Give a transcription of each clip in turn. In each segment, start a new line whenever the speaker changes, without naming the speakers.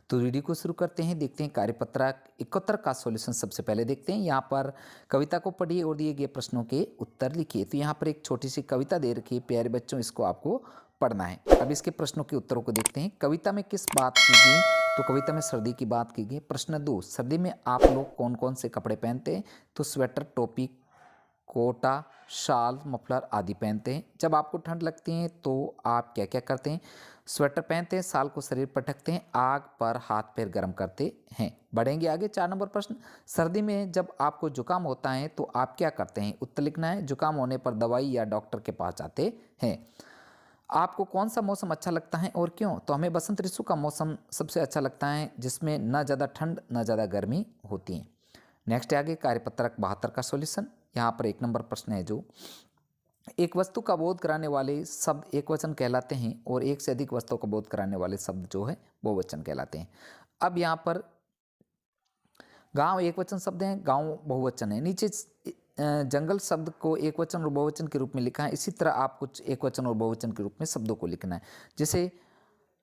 तो वीडियो को शुरू करते हैं, देखते हैं कार्यपत्रक 71 का सॉल्यूशन। सबसे पहले देखते हैं यहाँ पर कविता को पढ़िए और दिए गए प्रश्नों के उत्तर लिखिए। तो यहाँ पर एक छोटी सी कविता दे रखी है, प्यारे बच्चों इसको आपको पढ़ना है। अब इसके प्रश्नों के उत्तरों को देखते हैं। कविता में किस बात की गई? तो कविता में सर्दी की बात की गई। प्रश्न 2, सर्दी में आप लोग कौन कौन से कपड़े पहनते हैं? तो स्वेटर, टोपी, कोटा, शाल, मफलर आदि पहनते हैं। जब आपको ठंड लगती है तो आप क्या क्या करते हैं? स्वेटर पहनते हैं, शाल को शरीर पर ढकते हैं, आग पर हाथ पैर गर्म करते हैं। बढ़ेंगे आगे। 4 नंबर प्रश्न, सर्दी में जब आपको जुकाम होता है तो आप क्या करते हैं? उत्तर लिखना है। जुकाम होने पर दवाई या डॉक्टर के पास जाते हैं। आपको कौन सा मौसम अच्छा लगता है और क्यों? तो हमें बसंत ऋतु का मौसम सबसे अच्छा लगता है, जिसमें न ज़्यादा ठंड न ज़्यादा गर्मी होती है। नेक्स्ट है आगे कार्यपत्रक 72 का सॉल्यूशन। यहाँ पर 1 नंबर प्रश्न है, जो एक वस्तु का बोध कराने वाले शब्द एकवचन कहलाते हैं और एक से अधिक वस्तुओं का बोध कराने वाले शब्द जो है बहुवचन कहलाते हैं। अब यहाँ पर गांव एकवचन शब्द है, गांव बहुवचन है। नीचे जंगल शब्द को एकवचन और बहुवचन के रूप में लिखा है। इसी तरह आप कुछ एकवचन और बहुवचन के रूप में शब्दों को लिखना है, जैसे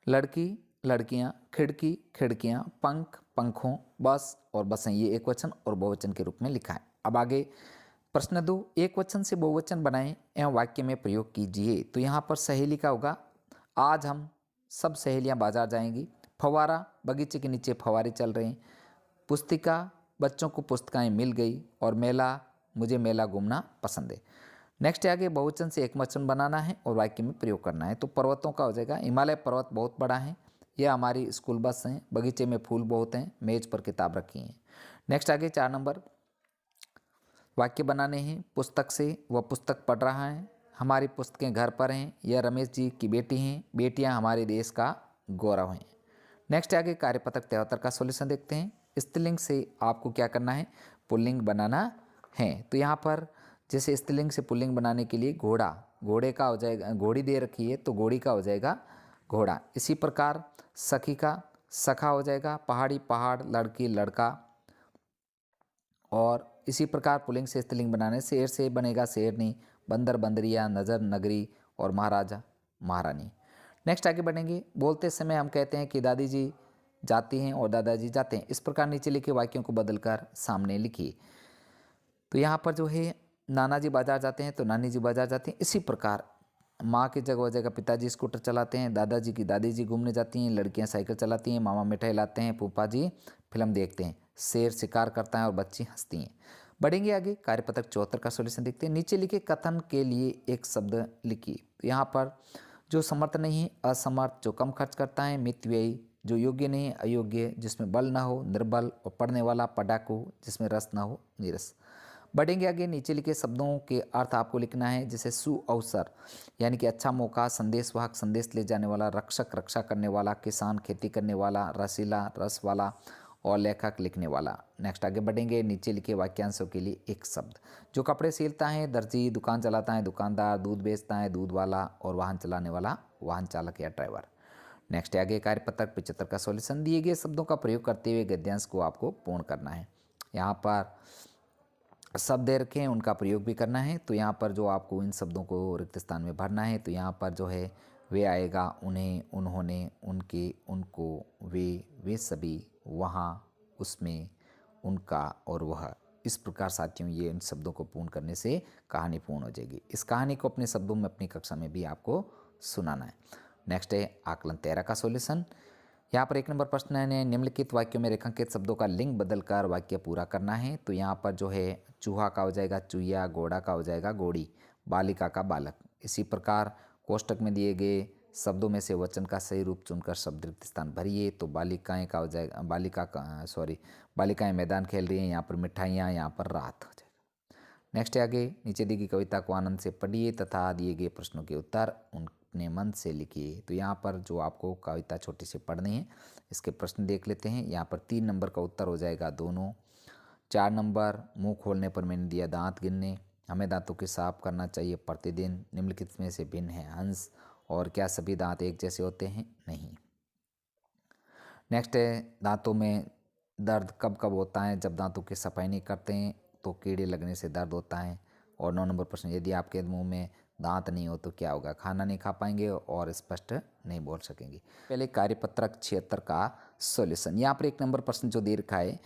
लड़की, लड़कियां, खिड़की, खिड़कियां, पंख, पंखों, बस और बसें, ये एकवचन और बहुवचन के रूप में लिखा है। अब आगे प्रश्न 2, एक वचन से बहुवचन बनाएं एवं वाक्य में प्रयोग कीजिए। तो यहाँ पर सहेली का होगा, आज हम सब सहेलियाँ बाजार जाएंगी। फव्वारा, बगीचे के नीचे फव्वारे चल रहे हैं। पुस्तिका, बच्चों को पुस्तकें मिल गई। और मेला, मुझे मेला घूमना पसंद है। नेक्स्ट है आगे बहुवचन से एक वचन बनाना है और वाक्य में प्रयोग करना है। तो पर्वतों का हो जाएगा, हिमालय पर्वत बहुत बड़ा है, यह हमारी स्कूल बस है, बगीचे में फूल बहुत हैं, मेज पर किताब रखी है। नेक्स्ट आगे 4 नंबर वाक्य बनाने हैं। पुस्तक से, वह पुस्तक पढ़ रहा है, हमारी पुस्तकें घर पर हैं, यह रमेश जी की बेटी हैं, बेटियां हमारे देश का गौरव हैं। नेक्स्ट आगे कार्यपत्रक 73 का सॉल्यूशन देखते हैं। स्त्रीलिंग से आपको क्या करना है? पुल्लिंग बनाना है। तो यहाँ पर जैसे स्त्रीलिंग से पुल्लिंग बनाने के लिए घोड़ा, घोड़े का हो जाएगा, घोड़ी दे रखी है तो घोड़ी का हो जाएगा घोड़ा। इसी प्रकार सखी का सखा हो जाएगा, पहाड़ी पहाड़, लड़की लड़का। और इसी प्रकार पुल्लिंग से स्त्रीलिंग बनाने, शेर से बनेगा शेरनी, बंदर बंदरिया, नजर नगरी और महाराजा महारानी। नेक्स्ट आगे बढ़ेंगे। बोलते समय हम कहते हैं कि दादी जी जाती हैं और दादाजी जाते हैं। इस प्रकार नीचे लिखे वाक्यों को बदलकर सामने लिखिए। तो यहाँ पर जो है नाना जी बाजार जाते हैं तो नानी जी बाजार जाती हैं। इसी प्रकार माँ की जगह हो जाएगा पिताजी स्कूटर चलाते हैं, दादाजी की दादी जी घूमने जाती हैं, लड़कियाँ साइकिल चलाती हैं, मामा मिठाई लाते हैं, फूफा जी फिल्म देखते हैं, शेर शिकार करता है और बच्ची हंसती हैं। बढ़ेंगे आगे कार्यपत्रक 74 का सॉल्यूशन देखते हैं। नीचे लिखे कथन के लिए एक शब्द लिखिए। तो यहाँ पर जो समर्थ नहीं है असमर्थ, जो कम खर्च करता है मितव्ययी, जो योग्य नहीं है अयोग्य, जिसमें बल ना हो निर्बल, और पढ़ने वाला पढ़ाकू, जिसमें रस ना हो नीरस। बढ़ेंगे आगे। नीचे लिखे शब्दों के अर्थ आपको लिखना है, जैसे सुअवसर यानी कि अच्छा मौका, संदेशवाहक संदेश ले जाने वाला, रक्षक रक्षा करने वाला, किसान खेती करने वाला, रसीला रस वाला और लेखक लिखने वाला। नेक्स्ट आगे बढ़ेंगे। नीचे लिखे वाक्यांशों के लिए एक शब्द। जो कपड़े सिलता है दर्जी, दुकान चलाता है दुकानदार, दूध बेचता है दूध वाला और वाहन चलाने वाला वाहन चालक या ड्राइवर। नेक्स्ट आगे कार्यपत्रक 75 का सॉल्यूशन। दिए गए शब्दों का प्रयोग करते हुए गद्यांश को आपको पूर्ण करना है। यहाँ पर शब्द दे रखे हैं, उनका प्रयोग भी करना है। तो यहाँ पर जो आपको इन शब्दों को रिक्त स्थान में भरना है। तो यहाँ पर जो है वे आएगा, उन्हें, उन्होंने, उनके, उनको, वे सभी, वहाँ, उसमें, उनका और वह। इस प्रकार साथियों ये इन शब्दों को पूर्ण करने से कहानी पूर्ण हो जाएगी। इस कहानी को अपने शब्दों में अपनी कक्षा में भी आपको सुनाना है। नेक्स्ट है आकलन 13 का सॉल्यूशन। यहाँ पर 1 नंबर प्रश्न है, निम्नलिखित वाक्यों में रेखांकित शब्दों का लिंग बदलकर वाक्य पूरा करना है। तो यहाँ पर जो है चूहा का हो जाएगा चूहिया, घोड़ा का हो जाएगा घोड़ी, बालिका का बालक। इसी प्रकार कोष्टक में दिए गए शब्दों में से वचन का सही रूप चुनकर शब्द रिक्त स्थान भरिए। तो बालिकाएं का हो जाएगा बालिकाएं मैदान खेल रही हैं, यहाँ पर मिठाइयाँ, यहाँ पर रात हो जाएगा। नेक्स्ट आगे नीचे दी गई कविता को आनंद से पढ़िए तथा दिए गए प्रश्नों के उत्तर अपने मन से लिखिए। तो यहाँ पर जो आपको कविता छोटी सी पढ़नी है, इसके प्रश्न देख लेते हैं। यहाँ पर 3 नंबर का उत्तर हो जाएगा दोनों। 4 नंबर मुंह खोलने पर मैंने दिया दांत गिनने, हमें दांतों के साफ करना चाहिए प्रतिदिन, निम्नलिखित में से भिन्न है हंस, और क्या सभी दांत एक जैसे होते हैं? नहीं। नेक्स्ट है दांतों में दर्द कब कब होता है? जब दांतों की सफाई नहीं करते हैं तो कीड़े लगने से दर्द होता है। और 9 नंबर प्रश्न, यदि आपके मुंह में दांत नहीं हो तो क्या होगा? खाना नहीं खा पाएंगे और स्पष्ट नहीं बोल सकेंगे। पहले कार्यपत्रक 76 का सॉल्यूशन। यहाँ पर 1 नंबर प्रश्न जो दे रखा है,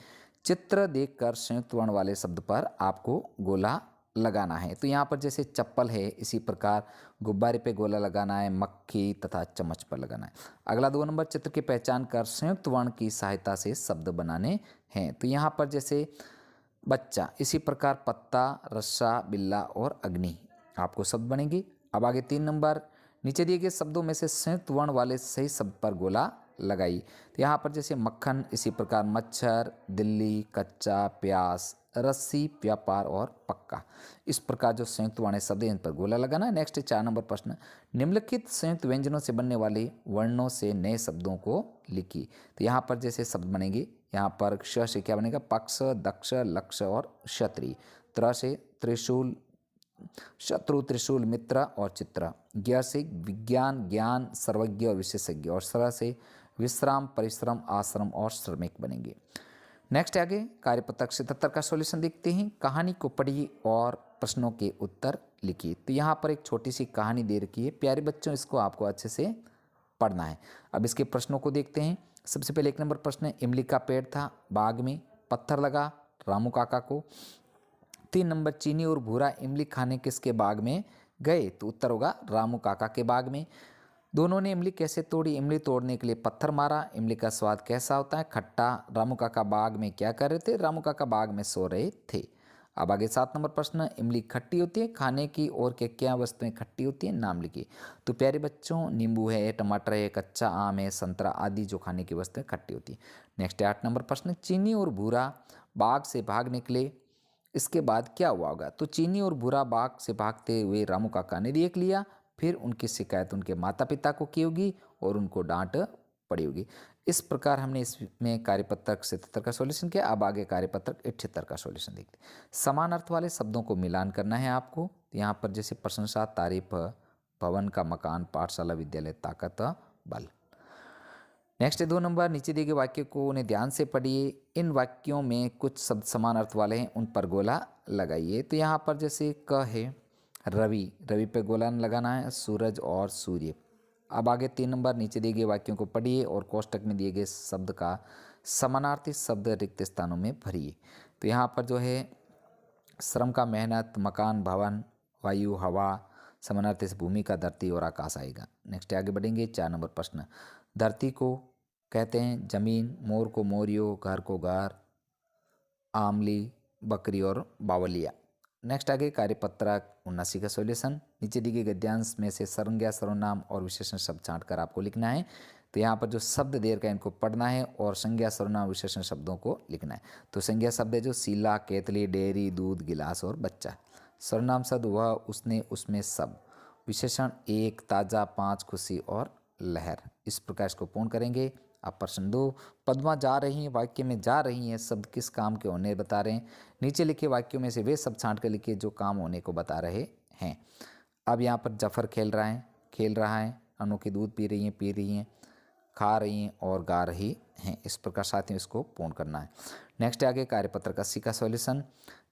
चित्र देखकर संयुक्त वर्ण वाले शब्द पर आपको गोला लगाना है। तो यहाँ पर जैसे चप्पल है, इसी प्रकार गुब्बारे पे गोला लगाना है, मक्खी तथा चम्मच पर लगाना है। अगला 2 नंबर, चित्र की पहचान कर संयुक्त वर्ण की सहायता से शब्द बनाने हैं। तो यहाँ पर जैसे बच्चा, इसी प्रकार पत्ता, रस्सा, बिल्ला और अग्नि आपको शब्द बनेंगे। अब आगे 3 नंबर, नीचे दिए गए शब्दों में से संयुक्त वर्ण वाले सही शब्द पर गोला लगाई। तो यहाँ पर जैसे मक्खन, इसी प्रकार मच्छर, दिल्ली, कच्चा, प्यास, रस्सी, व्यापार और पक्का। इस प्रकार जो संयुक्त वर्ण शब्द हैं इन पर गोला लगाना है। नेक्स्ट 4 नंबर प्रश्न, निम्नलिखित संयुक्त व्यंजनों से बनने वाले वर्णों से नए शब्दों को लिखी। तो यहाँ पर जैसे शब्द बनेंगे, यहाँ पर क्ष से क्या बनेगा, पक्ष, दक्ष, लक्ष और क्षत्रिय। त्र से त्रिशूल, शत्रु, त्रिशूल, मित्र और चित्र। ज्ञ से विज्ञान, ज्ञान, सर्वज्ञ और विशेषज्ञ। और सर से विश्राम, परिश्रम, आश्रम और श्रमिक बनेंगे। नेक्स्ट आगे कार्यपत्रक 77 का सॉल्यूशन देखते हैं। कहानी को पढ़िए और प्रश्नों के उत्तर लिखिए। तो यहाँ पर एक छोटी सी कहानी दे रखी है, प्यारे बच्चों इसको आपको अच्छे से पढ़ना है। अब इसके प्रश्नों को देखते हैं। सबसे पहले 1 नंबर प्रश्न है, इमली का पेड़ था, बाग में पत्थर लगा रामू काका को। 3 नंबर, चीनी और भूरा इमली खाने किसके बाग में गए। तो उत्तर होगा रामू काका के बाग में। दोनों ने इमली कैसे तोड़ी। इमली तोड़ने के लिए पत्थर मारा। इमली का स्वाद कैसा होता है, खट्टा। रामू काका बाग में क्या कर रहे थे, रामू काका बाग में सो रहे थे। अब आगे 7 नंबर प्रश्न, इमली खट्टी होती है, खाने की और क्या वस्तुएं खट्टी होती हैं, नाम लिखिए। तो प्यारे बच्चों, नींबू है, टमाटर है, कच्चा आम है, संतरा आदि जो खाने की वस्तुएं खट्टी होती हैं। नेक्स्ट 8 नंबर प्रश्न, चीनी और भूरा बाग से भाग निकले, इसके बाद क्या हुआ होगा। तो चीनी और भूरा बाग से भागते हुए रामू काका ने देख लिया, फिर उनकी शिकायत उनके माता पिता को की होगी और उनको डांट पड़ी होगी। इस प्रकार हमने इसमें कार्यपत्रक 77 का सॉल्यूशन किया। अब आगे कार्यपत्रक 78 का सॉल्यूशन देखते हैं। समान अर्थ वाले शब्दों को मिलान करना है आपको। यहाँ पर जैसे प्रशंसा, तारीफ, भवन का मकान, पाठशाला, विद्यालय, ताकत, बल। नेक्स्ट 2 नंबर, नीचे दिए गए वाक्य को उन्हें ध्यान से पढ़िए। इन वाक्यों में कुछ शब्द समान अर्थ वाले हैं, उन पर गोला लगाइए। तो यहाँ पर जैसे क है रवि, रवि पे गोला लगाना है, सूरज और सूर्य। अब आगे 3 नंबर, नीचे दिए गए वाक्यों को पढ़िए और कोष्टक में दिए गए शब्द का समानार्थी शब्द रिक्त स्थानों में भरिए। तो यहाँ पर जो है श्रम का मेहनत, मकान, भवन, वायु, हवा, समानार्थी से भूमि का धरती और आकाश आएगा। नेक्स्ट आगे बढ़ेंगे। 4 नंबर प्रश्न, धरती को कहते हैं जमीन, मोर को मोरियो, घर को घर, आमली, बकरी और बावलिया। नेक्स्ट आगे कार्यपत्रक 79 का सॉल्यूशन। नीचे दिए गए गद्यांश में से संज्ञा, सर्वनाम और विशेषण शब्द छांट कर आपको लिखना है। तो यहाँ पर जो शब्द दे रखा है इनको पढ़ना है और संज्ञा, सर्वनाम, विशेषण शब्दों को लिखना है। तो संज्ञा शब्द है जो शीला, केतली, डेयरी, दूध, गिलास और बच्चा। सर्वनाम शब्द वह, उसने, उसमें, सब। विशेषण 1 ताज़ा, 5 खुशी और लहर। इस प्रकार इसको पूर्ण करेंगे। अब प्रश्न 2, पद्मा जा रही हैं, वाक्य में जा रही हैं शब्द किस काम के होने बता रहे हैं। नीचे लिखे वाक्यों में से वे शब्द छांट कर लिखिए जो काम होने को बता रहे हैं। अब यहाँ पर जफर खेल रहा है, अनु की दूध पी रही हैं, खा रही हैं और गा रही हैं। इस प्रकार साथियों इसको पूर्ण करना है। नेक्स्ट आगे कार्यपत्रक 80 का सॉल्यूशन।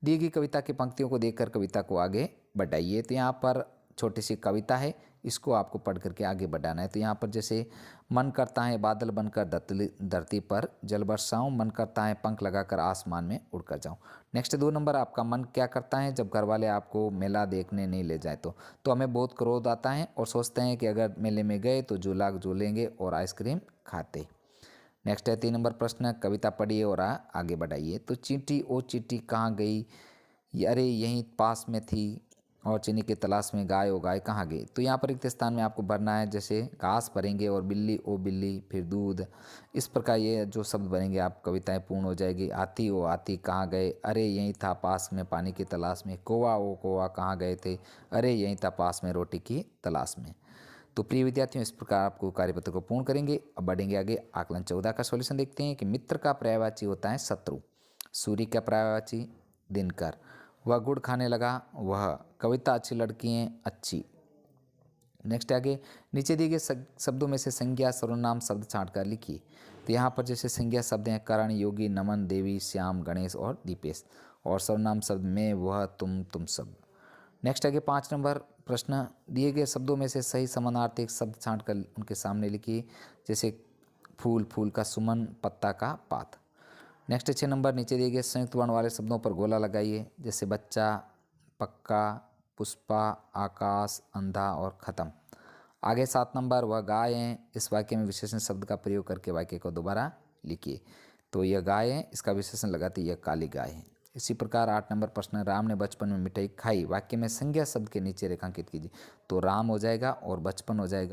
दी गई कविता की पंक्तियों को देखकर कविता को आगे बढ़ाइए। तो यहाँ पर छोटी सी कविता है, इसको आपको पढ़ करके आगे बढ़ाना है। तो यहाँ पर जैसे मन करता है बादल बनकर धरती पर जल बरसाऊं, मन करता है पंख लगाकर आसमान में उड़कर जाऊं। नेक्स्ट 2 नंबर, आपका मन क्या करता है जब घर वाले आपको मेला देखने नहीं ले जाए तो हमें बहुत क्रोध आता है और सोचते हैं कि अगर मेले में गए तो झूला झूलेंगे और आइसक्रीम खाते। नेक्स्ट है 3 नंबर प्रश्न, कविता पढ़िए और आगे बढ़ाइए। तो चींटी ओ चींटी कहाँ गई, अरे यहीं पास में थी, और चीनी की तलाश में गाय ओ गाय कहाँ गई। तो यहाँ पर रिक्त स्थान में आपको भरना है, जैसे घास भरेंगे और बिल्ली ओ बिल्ली, फिर दूध। इस प्रकार ये जो शब्द बनेंगे आप कविताएं पूर्ण हो जाएगी। हाथी ओ हाथी कहाँ गए, अरे यहीं था पास में पानी की तलाश में। कौवा ओ कौवा कहाँ गए थे, अरे यहीं था पास में रोटी की तलाश में। तो प्रिय विद्यार्थियों, इस प्रकार आपको कार्यपत्र को पूर्ण करेंगे। अब बढ़ेंगे आगे। आकलन 14 का सॉल्यूशन देखते हैं कि मित्र का पर्यायवाची होता है शत्रु, सूर्य का पर्यायवाची दिनकर, वह गुड़ खाने लगा, वह कविता अच्छी लड़की हैं, अच्छी। नेक्स्ट आगे, नीचे दिए गए शब्दों में से संज्ञा सर्वनाम शब्द छांट कर लिखिए। तो यहाँ पर जैसे संज्ञा शब्द हैं करण, योगी, नमन, देवी, श्याम, गणेश और दीपेश। और सर्वनाम शब्द में वह, तुम सब। नेक्स्ट आगे 5 नंबर प्रश्न, दिए गए शब्दों में से सही समानार्थी शब्द छांट कर उनके सामने लिखिए। जैसे फूल, फूल का सुमन, पत्ता का पात। नेक्स्ट 6 नंबर नीचे दिए गए संयुक्त वर्ण वाले शब्दों पर गोला लगाइए, जैसे बच्चा, पक्का, पुष्पा, आकाश, अंधा और खत्म। आगे 7 नंबर वह गाय है, इस वाक्य में विशेषण शब्द का प्रयोग करके वाक्य को दोबारा लिखिए। तो यह गाय है, इसका विशेषण लगाते यह काली गाय है। इसी प्रकार 8 नंबर प्रश्न, राम ने बचपन में मिठाई खाई, वाक्य में संज्ञा शब्द के नीचे रेखांकित कीजिए। तो राम हो जाएगा और बचपन हो जाएगा